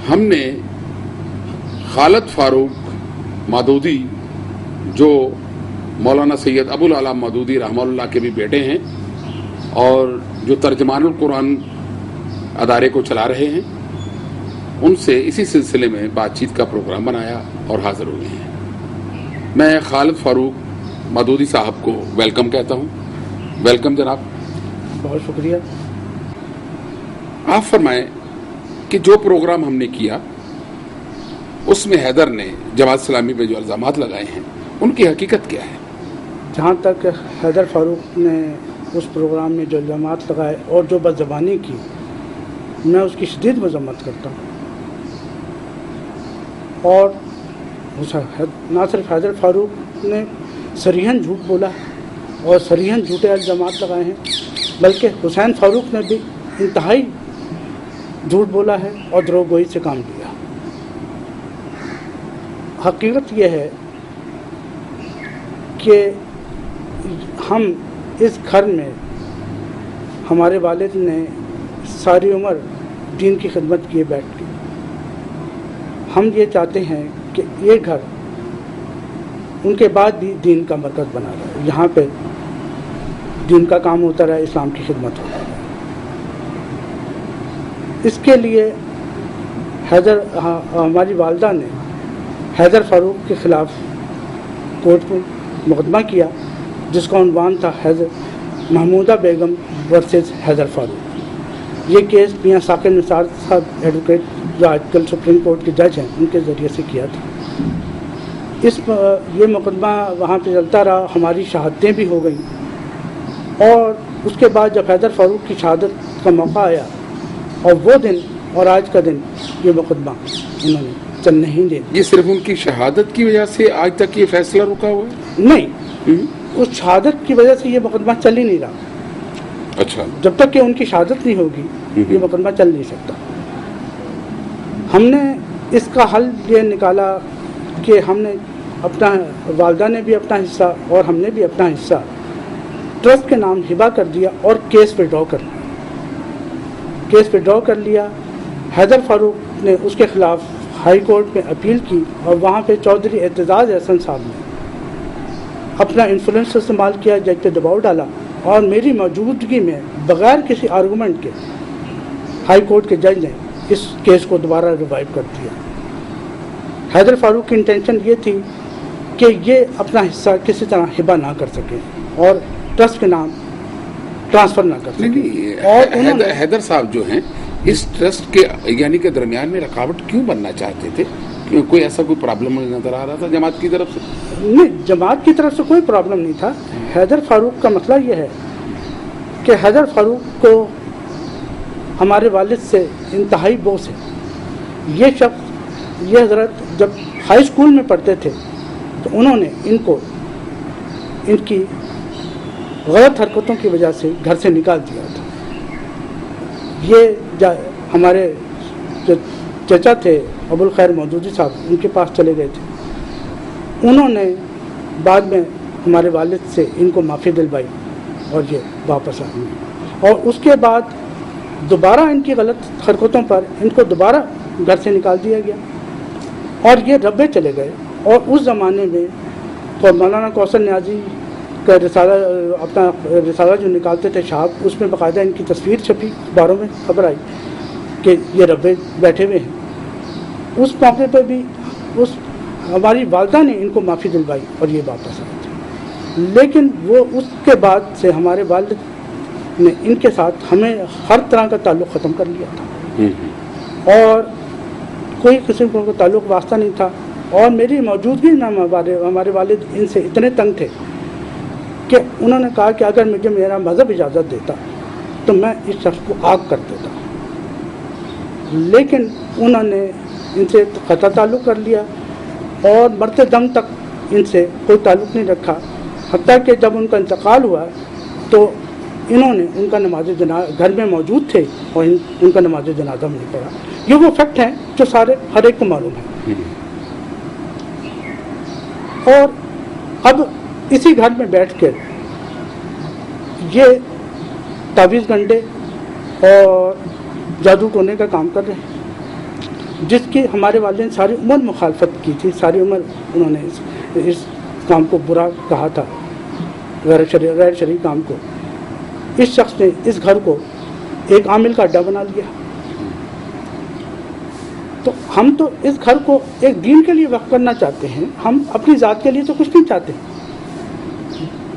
ہم نے خالد فاروق مودودی جو مولانا سید ابو العلا مودودی رحمہ اللہ کے بھی بیٹے ہیں اور جو ترجمان القرآن ادارے کو چلا رہے ہیں، ان سے اسی سلسلے میں بات چیت کا پروگرام بنایا اور حاضر ہوئے ہیں۔ میں خالد فاروق مودودی صاحب کو ویلکم کہتا ہوں۔ ویلکم جناب۔ بہت شکریہ۔ آپ فرمائیں کہ جو پروگرام ہم نے کیا اس میں حیدر نے جماعت اسلامی پہ جو الزامات لگائے ہیں ان کی حقیقت کیا ہے؟ جہاں تک حیدر فاروق نے اس پروگرام میں جو الزامات لگائے اور جو بدزبانی کی، میں اس کی شدید مذمت کرتا ہوں۔ اور نہ صرف حیدر فاروق نے صریحاً جھوٹ بولا اور صریحاً جھوٹے الزامات لگائے ہیں، بلکہ حسین فاروق نے بھی انتہائی جھوٹ بولا ہے اور دروغ گوئی سے کام لیا۔ حقیقت یہ ہے کہ ہم اس گھر میں ہمارے والد نے ساری عمر دین کی خدمت کیے بیٹھ کے، ہم یہ چاہتے ہیں کہ یہ گھر ان کے بعد بھی دین کا مرکز بنا رہے، یہاں پہ دین کا کام ہوتا رہے، اسلام کی خدمت ہوتا رہے۔ اس کے لیے ہماری والدہ نے حیدر فاروق کے خلاف کورٹ میں مقدمہ کیا، جس کا عنوان تھا محمودہ بیگم ورسز حیدر فاروق۔ یہ کیس میاں ثاقب نثار صاحب ایڈوکیٹ جو آج کل سپریم کورٹ کے جج ہیں، ان کے ذریعے سے کیا تھا۔ یہ مقدمہ وہاں پہ چلتا رہا، ہماری شہادتیں بھی ہو گئیں، اور اس کے بعد جب حیدر فاروق کی شہادت کا موقع آیا، اور وہ دن اور آج کا دن یہ مقدمہ انہوں نے چلنے ہی دے دیا۔ یہ صرف ان کی شہادت کی وجہ سے آج تک یہ فیصلہ رکا ہوا ہے؟ نہیں، اس شہادت کی وجہ سے یہ مقدمہ چل ہی نہیں رہا۔ اچھا، جب تک کہ ان کی شہادت نہیں ہوگی یہ مقدمہ چل نہیں سکتا۔ ہم نے اس کا حل یہ نکالا کہ ہم نے اپنا، والدہ نے بھی اپنا حصہ اور ہم نے بھی اپنا حصہ ٹرسٹ کے نام ہبہ کر دیا اور کیس وڈرا کر لیا۔ کیس وڈرا کر لیا۔ حیدر فاروق نے اس کے خلاف ہائی کورٹ میں اپیل کی، اور وہاں پہ چودھری اعتزاز احسن صاحب نے اپنا انفلوئنس استعمال کیا، جج پہ دباؤ ڈالا، اور میری موجودگی میں بغیر کسی آرگومنٹ کے ہائی کورٹ کے جج نے اس کیس کو دوبارہ ریوائیو کر دیا۔ حیدر فاروق کی انٹینشن یہ تھی کہ یہ اپنا حصہ کسی طرح ہبہ نہ کر سکے اور ٹرسٹ کے نام ٹرانسفر نہ کر سکے۔ اور حیدر صاحب جو ہیں اس ٹرسٹ کے یعنی کہ درمیان میں رکاوٹ کیوں بننا چاہتے تھے؟ کوئی ایسا کوئی پرابلم نظر آ رہا تھا جماعت کی طرف سے؟ نہیں، جماعت کی طرف سے کوئی پرابلم نہیں تھا۔ حیدر فاروق کا مسئلہ یہ ہے کہ حیدر فاروق کو ہمارے والد سے انتہائی بوس ہے۔ یہ شخص، یہ حضرت جب ہائی اسکول میں پڑھتے تھے تو انہوں نے ان کی غلط حرکتوں کی وجہ سے گھر سے نکال دیا تھا۔ یہ ہمارے جو چچا تھے ابو الخیر مودودی صاحب، ان کے پاس چلے گئے تھے، انہوں نے بعد میں ہمارے والد سے ان کو معافی دلوائی اور یہ واپس آ گئے، اور اس کے بعد دوبارہ ان کی غلط حرکتوں پر ان کو دوبارہ گھر سے نکال دیا گیا اور یہ ربے چلے گئے۔ اور اس زمانے میں تو مولانا کوثر نیازی کا اپنا رسالہ جو نکالتے تھے شہاب، اس میں باقاعدہ ان کی تصویر چھپی، اخباروں میں خبر آئی کہ یہ ربے بیٹھے ہوئے ہیں۔ اس موقع پہ بھی ہماری والدہ نے ان کو معافی دلوائی اور یہ واپس آئے تھے، لیکن وہ اس کے بعد سے ہمارے والد نے ان کے ساتھ ہمیں ہر طرح کا تعلق ختم کر لیا تھا، اور کوئی قسم کا تعلق واسطہ نہیں تھا۔ اور میری موجودگی میں ہمارے والد ان سے اتنے تنگ تھے کہ انہوں نے کہا کہ اگر مجھے میرا مذہب اجازت دیتا تو میں اس شخص کو آگ کر دیتا، لیکن انہوں نے ان سے قطع تعلق کر لیا اور مرتے دم تک ان سے کوئی تعلق نہیں رکھا، حتیٰ کہ جب ان کا انتقال ہوا تو انہوں نے ان کا نماز جنازہ گھر میں موجود تھے اور ان کا نماز جنازہ میں نہیں پڑھا۔ یہ وہ فیکٹ ہیں جو ہر ایک کو معلوم ہے۔ اور اب اسی گھر میں بیٹھ کے یہ تعویذ گنڈے اور جادو ٹونے کا کام کر رہے ہیں۔ جس کی ہمارے والدین نے ساری عمر مخالفت کی تھی، ساری عمر انہوں نے اس کام کو برا کہا تھا، غیر شرعی کام کو، اس شخص نے اس گھر کو ایک عامل کا اڈا بنا لیا. تو ہم تو اس گھر کو ایک دین کے لیے وقف کرنا چاہتے ہیں، ہم اپنی ذات کے لیے تو کچھ نہیں چاہتے.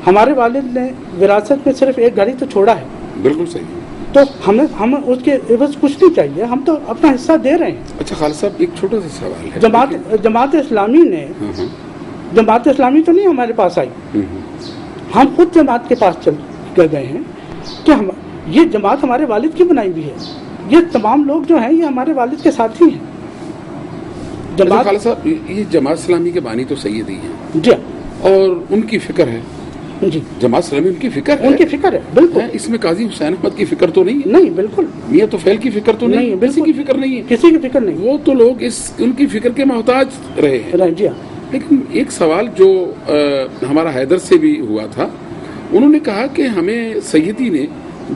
ہمارے والد نے وراثت میں صرف ایک گھر ہی تو چھوڑا ہے. بالکل صحیح. تو ہمیں اس کے عوض کچھ نہیں چاہیے، ہم تو اپنا حصہ دے رہے ہیں. اچھا خالد صاحب، ایک چھوٹا سا سوال ہے. جماعت اسلامی نے جماعت اسلامی تو نہیں ہمارے پاس آئی، ہم خود جماعت کے پاس چل کر گئے ہیں کہ یہ جماعت ہمارے والد کی بنائی ہوئی ہے. یہ تمام لوگ جو ہیں یہ ہمارے والد کے ساتھی ہیں. خالد صاحب، یہ جماعت اسلامی کے بانی تو سیدی ہیں جی، اور ان کی فکر ہے. جی، جماعت اسلامی ان کی فکر ہے، ان کی فکر ہے بالکل. اس میں قاضی حسین احمد کی فکر تو نہیں ہے؟ نہیں، بالکل میاں طفیل کی فکر تو نہیں؟ بالکل کسی کی فکر نہیں ہے، کسی کی فکر نہیں. وہ تو لوگ ان کی فکر کے محتاج رہے ہیں. جی ہاں. لیکن ایک سوال جو ہمارا حیدر سے بھی ہوا تھا، انہوں نے کہا کہ ہمیں سیدی نے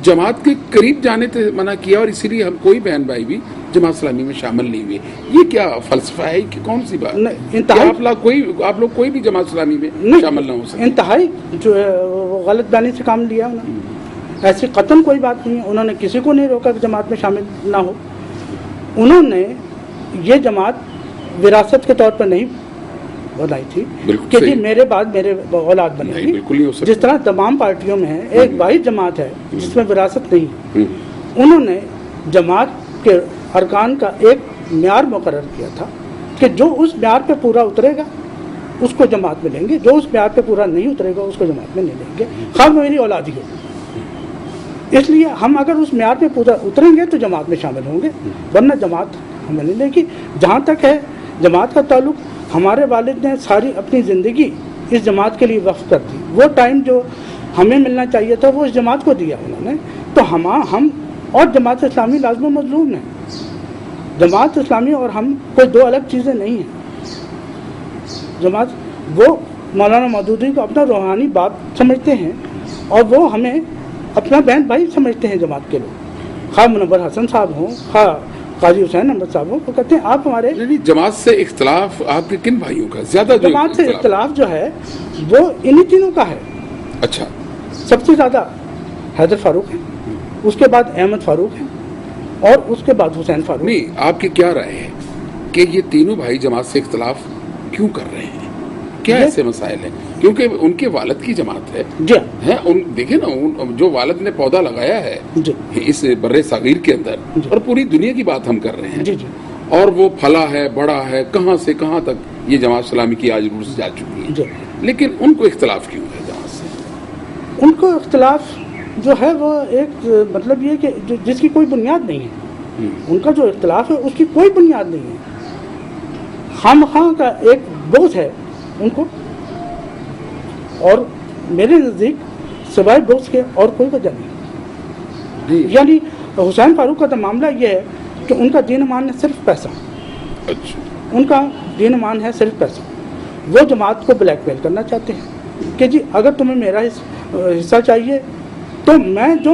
جماعت کے قریب جانے سے منع کیا اور اسی لیے ہم کوئی بہن بھائی بھی جماعت اسلامی میں شامل نہیں ہوئے. یہ کیا فلسفہ ہے کہ کون سی بات؟ آپ لوگ کوئی بھی جماعت اسلامی میں شامل نہ ہو سکے؟ انتہائی جو ہے وہ غلط بیانی سے کام لیا انہوں نے. ایسی قطعاً کوئی بات نہیں ہے. انہوں نے کسی کو نہیں روکا کہ جماعت میں شامل نہ ہو. انہوں نے یہ جماعت وراثت کے طور پر نہیں بنائی تھی کہ جی میرے بعد میرے اولاد بنے گی، جس طرح تمام پارٹیوں میں ہے. ایک واحد جماعت ہے جس میں وراثت نہیں. انہوں نے جماعت کے ارکان کا ایک معیار مقرر کیا تھا کہ جو اس معیار پہ پورا اترے گا اس کو جماعت میں لیں گے، جو اس معیار پہ پورا نہیں اترے گا اس کو جماعت میں نہیں لیں گے، خواہ میری اولاد ہی ہو. اس لیے ہم اگر اس معیار پہ پورا اتریں گے تو جماعت میں شامل ہوں گے، ورنہ جماعت ہمیں نہیں لے گی. جہاں تک ہے جماعت کا تعلق، ہمارے والد نے ساری اپنی زندگی اس جماعت کے لیے وقف کر دی. وہ ٹائم جو ہمیں ملنا چاہیے تھا وہ اس جماعت کو دیا انہوں نے. تو ہم اور جماعت اسلامی لازم و مطلوب ہیں. جماعت اسلامی اور ہم کوئی دو الگ چیزیں نہیں ہیں. جماعت وہ مولانا مودودی کو اپنا روحانی باپ سمجھتے ہیں اور وہ ہمیں اپنا بہن بھائی سمجھتے ہیں. جماعت کے لوگ خواہ منور حسن صاحب ہوں، خواہ قاضی حسین احمد صاحب ہوں، وہ کہتے ہیں آپ ہمارے جماعت سے اختلاف آپ کے کن بھائیوں کا زیادہ؟ جماعت سے اختلاف جو ہے وہ انہی تینوں کا ہے. اچھا. سب سے زیادہ حیدر فاروق ہے، اس کے بعد احمد فاروق ہے اور اس کے بعد حسین فاروق. نہیں، آپ کی کیا رائے ہے کہ یہ تینوں بھائی جماعت سے اختلاف کیوں کر رہے ہیں؟ کیا ایسے مسائل ہیں؟ کیونکہ ان کے والد کی جماعت ہے. جی دیکھیں نا، جو والد نے پودا لگایا ہے اس بر صغیر کے اندر، اور پوری دنیا کی بات ہم کر رہے ہیں، اور وہ پھلا ہے، بڑا ہے، کہاں سے کہاں تک یہ جماعت اسلامی کی آج روز جا چکی ہے. لیکن ان کو اختلاف کیوں ہے جماعت سے؟ ان کو اختلاف جو ہے وہ ایک مطلب یہ کہ جس کی کوئی بنیاد نہیں ہے. ان کا جو اختلاف ہے اس کی کوئی بنیاد نہیں ہے. خام خواہ کا ایک بغض ہے ان کو، اور میرے نزدیک سوائے بغض کے اور کوئی وجہ نہیں. یعنی حسین فاروق کا تو معاملہ یہ ہے کہ ان کا دین مان ہے صرف پیسہ. ان کا دین مان ہے صرف پیسہ. وہ جماعت کو بلیک میل کرنا چاہتے ہیں کہ جی اگر تمہیں میرا حصہ چاہیے تو میں جو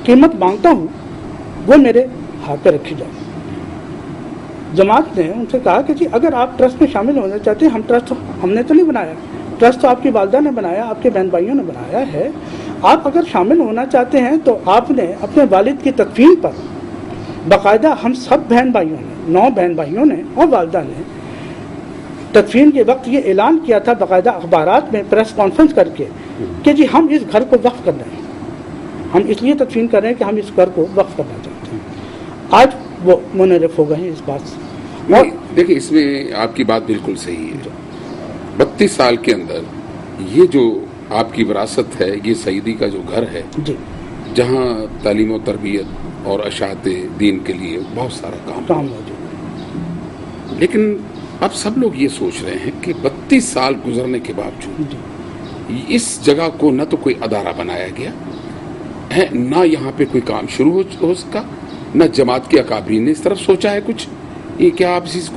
قیمت مانگتا ہوں وہ میرے ہاتھ پہ رکھی جائے. جماعت نے ان سے کہا کہ جی اگر آپ ٹرسٹ میں شامل ہونا چاہتے ہیں، ہم ٹرسٹ ہم نے تو نہیں بنایا، ٹرسٹ تو آپ کی والدہ نے بنایا، آپ کے بہن بھائیوں نے بنایا ہے. آپ اگر شامل ہونا چاہتے ہیں تو آپ نے اپنے والد کی تدفین پر باقاعدہ ہم سب بہن بھائیوں نے، 9 بہن بھائیوں نے اور والدہ نے تدفین کے وقت یہ اعلان کیا تھا باقاعدہ اخبارات میں پریس کانفرنس کر کے کہ جی ہم اس گھر کو وقف کر رہے ہیں. ہم اس لیے تدفین کر رہے ہیں کہ ہم اس گھر کو وقف کرنا چاہتے ہیں. آج وہ منحرف ہو گئے ہیں اس بات سے. دیکھیں، اس میں آپ کی بات بالکل صحیح ہے. 32 سال کے اندر یہ جو آپ کی وراثت ہے، یہ سیدی کا جو گھر ہے جہاں تعلیم و تربیت اور اشاعت دین کے لیے بہت سارا کام موجود، لیکن اب سب لوگ یہ سوچ رہے ہیں کہ 32 سال گزرنے کے باوجود اس جگہ کو نہ تو کوئی ادارہ بنایا گیا ہے، نہ یہاں پہ کوئی کام شروع ہو سکا، نہ جماعت کے اکابرین نے اس طرف سوچا ہے کچھ. یہ کیا آپ اس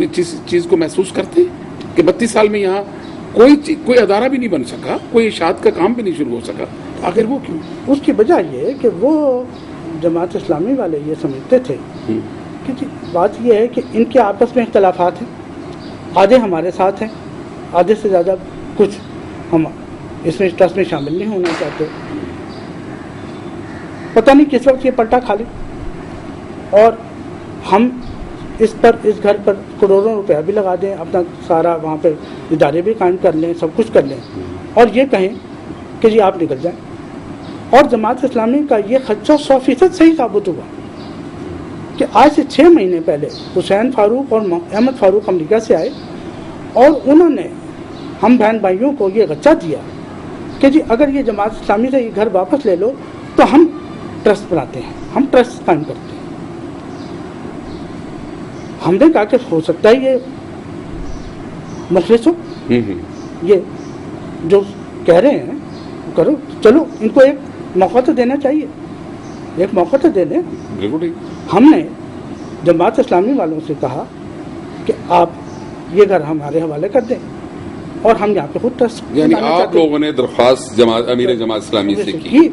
چیز کو محسوس کرتے ہیں کہ 32 سال میں یہاں کوئی ادارہ بھی نہیں بن سکا، کوئی اشاعت کا کام بھی نہیں شروع ہو سکا؟ آخر وہ کیوں؟ اس کی وجہ یہ کہ وہ جماعت اسلامی والے یہ سمجھتے تھے کہ جی بات یہ ہے کہ ان کے آپس میں اختلافات ہیں، آدھے ہمارے ساتھ ہیں، آدھے سے زیادہ کچھ ہم اس میں ٹرسٹ میں شامل نہیں ہونا چاہتے. پتہ نہیں کس وقت یہ پلٹا کھا لے اور ہم اس گھر پر کروڑوں روپیہ بھی لگا دیں، اپنا سارا وہاں پہ ادارے بھی قائم کر لیں، سب کچھ کر لیں اور یہ کہیں کہ جی آپ نکل جائیں. اور جماعت اسلامی کا یہ خدشہ 100% صحیح ثابت ہوا کہ آج سے 6 مہینے پہلے حسین فاروق اور احمد فاروق امریکہ سے آئے اور انہوں نے ہم بہن بھائیوں کو یہ غچہ دیا کہ جی اگر یہ جماعت اسلامی سے یہ گھر واپس لے لو تو ہم ٹرسٹ بناتے ہیں، ہم ٹرسٹ قائم کرتے ہیں. ہم نے کہا کہ ہو سکتا ہے یہ مخلص ہو، یہ جو کہہ رہے ہیں کرو، چلو ان کو ایک موقع تو دینا چاہیے، ایک موقع تو دے دیں. ہم نے جماعت اسلامی والوں سے کہا کہ آپ یہ گھر ہمارے حوالے کر دیں اور ہم یہاں پہ خود ٹرسٹ، یعنی آپ لوگوں نے درخواست امیر جماعت اسلامی سے کی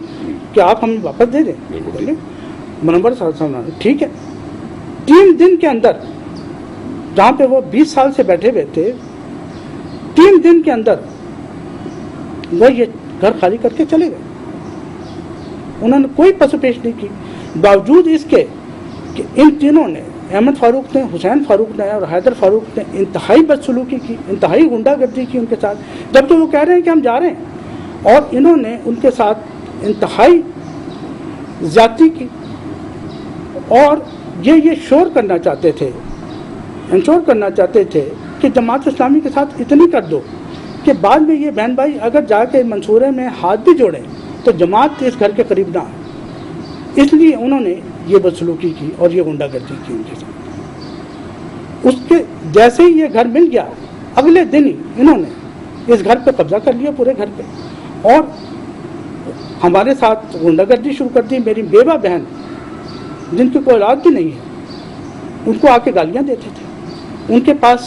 کہ آپ ہمیں واپس دے دیں. منور صاحب ٹھیک ہے. 3 دن کے اندر جہاں پہ وہ 20 سال سے بیٹھے ہوئے تھے، 3 دن کے اندر وہ یہ گھر خالی کر کے چلے گئے. انہوں نے کوئی پس و پیش نہیں کی، باوجود اس کے کہ ان تینوں نے، احمد فاروق نے، حسین فاروق نے اور حیدر فاروق نے انتہائی بدسلوکی کی، انتہائی غنڈہ گردی کی ان کے ساتھ، جب تو وہ کہہ رہے ہیں کہ ہم جا رہے ہیں، اور انہوں نے ان کے ساتھ انتہائی زیادتی کی. اور یہ شور کرنا چاہتے تھے، انشور کرنا چاہتے تھے کہ جماعت اسلامی کے ساتھ اتنی کر دو کہ بعد میں یہ بہن بھائی اگر جا کے منصورے میں ہاتھ بھی جوڑیں تو جماعت اس گھر کے قریب نہ آئے. اس لیے انہوں نے یہ بدسلوکی کی اور یہ غنڈہ گردی کی ان کے ساتھ. اس کے جیسے ہی یہ گھر مل گیا، اگلے دن ہی انہوں نے اس گھر پہ قبضہ کر لیا، پورے گھر پہ، اور ہمارے ساتھ غنڈہ گردی شروع کر دی. میری بیوہ بہن جن کی کوئی اولاد بھی نہیں ہے، ان کو آ کے گالیاں دیتے تھے. ان کے پاس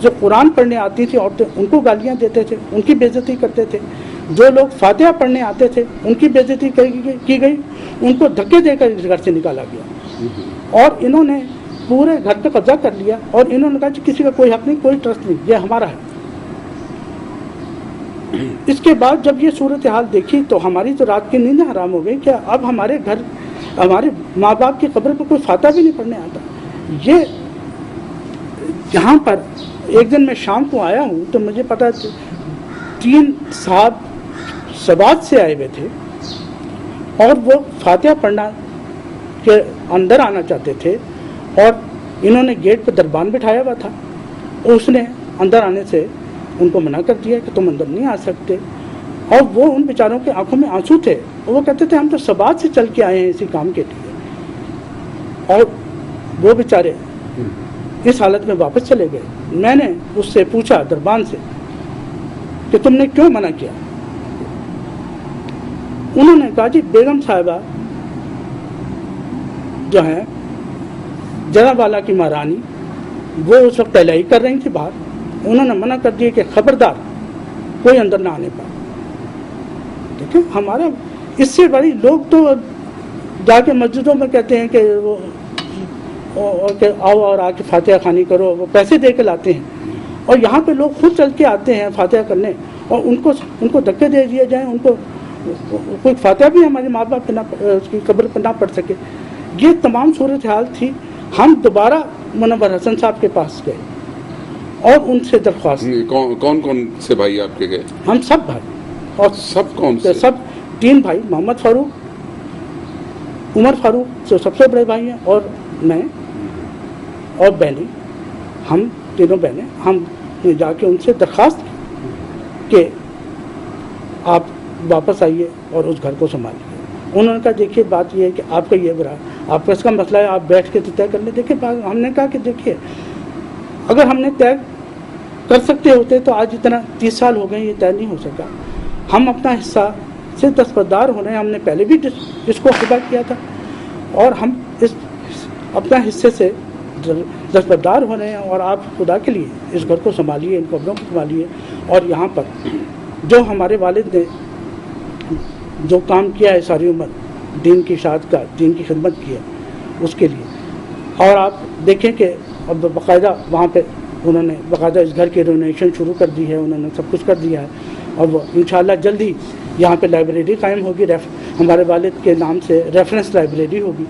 جو قرآن پڑھنے آتی تھی عورتیں، ان کو گالیاں دیتے تھے، ان کی بے عزتی کرتے تھے. جو لوگ فاتحہ پڑھنے آتے تھے ان کی بے عزتی کی گئی، ان کو دھکے دے کر اس گھر سے نکالا گیا. اور انہوں نے پورے گھر پہ قبضہ کر لیا اور انہوں نے کہا کہ کسی کا کوئی حق نہیں، کوئی ٹرسٹ نہیں، یہ ہمارا ہے. اس کے بعد جب یہ صورتحال دیکھی تو ہماری تو رات کی نیندیں حرام ہو گئی کہ اب ہمارے گھر، ہمارے ماں باپ کی قبر پہ کوئی فاتحہ بھی نہیں پڑھنے آتا. یہ یہاں پر ایک دن میں شام کو آیا ہوں تو مجھے پتا 3 صاحب سوات سے آئے ہوئے تھے اور وہ فاتحہ پڑھنا کے اندر آنا چاہتے تھے، اور انہوں نے گیٹ پہ دربان بٹھایا ہوا تھا. اس نے اندر آنے سے ان کو منع کر دیا کہ تم اندر نہیں آ سکتے. اور وہ ان بیچاروں کے آنکھوں میں آنسو تھے، اور وہ کہتے تھے ہم تو سوات سے چل کے آئے ہیں اسی کام کے لیے. اور وہ بیچارے اس حالت میں واپس چلے گئے. میں نے اس سے پوچھا دربان سے کہ تم نے کیوں منع کیا؟ انہوں نے کہا جی بیگم صاحبہ جو ہیں جناب والا کی مہارانی، وہ اس وقت تہلائی کر رہی تھی باہر. انہوں نے منع کر دیا کہ خبردار کوئی اندر نہ آنے پائے. دیکھیں ہمارا اس سے بڑی لوگ تو جا کے مسجدوں میں کہتے ہیں کہ وہ آؤ اور آ کے فاتحہ خوانی کرو، وہ پیسے دے کے لاتے ہیں، اور یہاں پہ لوگ خود چل کے آتے ہیں فاتحہ کرنے، اور ان کو دھکے دے دیے جائیں، ان کو کوئی فاتحہ بھی ہمارے ماں باپ اس کی قبر پر نہ پڑھ سکے. یہ تمام صورتحال تھی. ہم دوبارہ منور حسن صاحب کے پاس گئے اور ان سے درخواست. کون کون سے بھائی آپ کے گئے؟ ہم سب بھائی. اور سب کون سے؟ سب 3 بھائی، محمد فاروق، عمر فاروق جو سب سے بڑے بھائی ہیں، اور میں اور بہنیں، ہم تینوں بہنیں. ہم نے جا کے ان سے درخواست کی کہ آپ واپس آئیے اور اس گھر کو سنبھالیے. انہوں نے کہا دیکھیے بات یہ ہے کہ آپ کا یہ برا، آپ کا اس کا مسئلہ ہے، آپ بیٹھ کے طے کر لیں. دیکھیے ہم نے کہا کہ دیکھیے اگر ہم نے طے کر سکتے ہوتے تو آج اتنا 30 سال ہو گئے یہ طے نہیں ہو سکا. ہم اپنا حصہ سے دستبردار ہو رہے ہیں. ہم نے پہلے بھی اس کو خطا کیا تھا اور ہم اس اپنا حصے سے دستبردار ہو رہے ہیں، اور آپ خدا کے لیے اس گھر کو سنبھالیے، ان قبروں کو سنبھالیے. اور یہاں پر جو ہمارے والد نے جو کام کیا ہے ساری عمر، دین کی اشاعت کا، دین کی خدمت کی ہے، اس کے لیے اور آپ دیکھیں کہ اب باقاعدہ وہاں پہ انہوں نے باقاعدہ اس گھر کی رینوویشن شروع کر دی ہے، انہوں نے سب کچھ کر دیا ہے. اب انشاءاللہ جلدی یہاں پہ لائبریری قائم ہوگی، ہمارے والد کے نام سے ریفرنس لائبریری ہوگی.